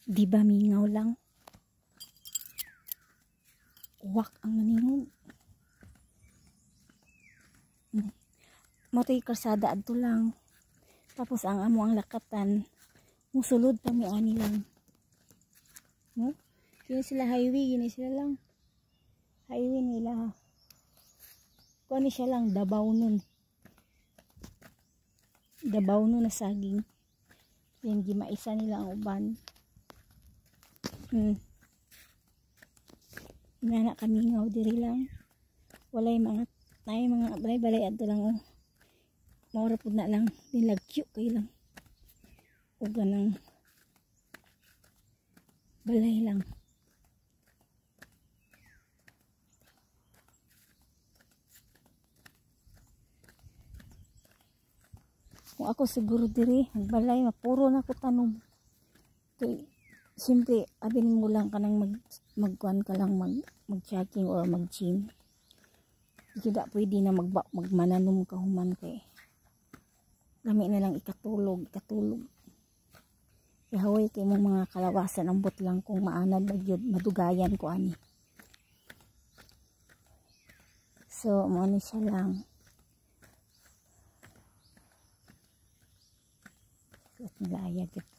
Di ba mingaw lang? Uwak ang naningog. Moto'y karsada adto lang. Tapos ang amo ang lakatan. Musulod pa mi ani lang. No? Kini sila highway, gini sila lang. Highway nila. Kuha ni siya lang, Dabaw nun. Dabaw nun na saging. Yan, gimaisa nila ang uban. Inana kami ngaw diri lang. Walay mga balay-balay adto lang oh. Maura pud na lang nilagkyo kay lang. O ganang balay lang. Kung ako siguro diri magbalay mapuro na ko tanom. Kay siyempre abin mo lang kanang magkuan ka lang mag-jogging or mag-gym. Hindi pwede na magmananom ka human kay lami na lang ikatulog. Ihaway kay mong mga kalawasan ambot lang kung maanad magyud madugayan ko ani. So mo ni siya lang. At nilaya gyud.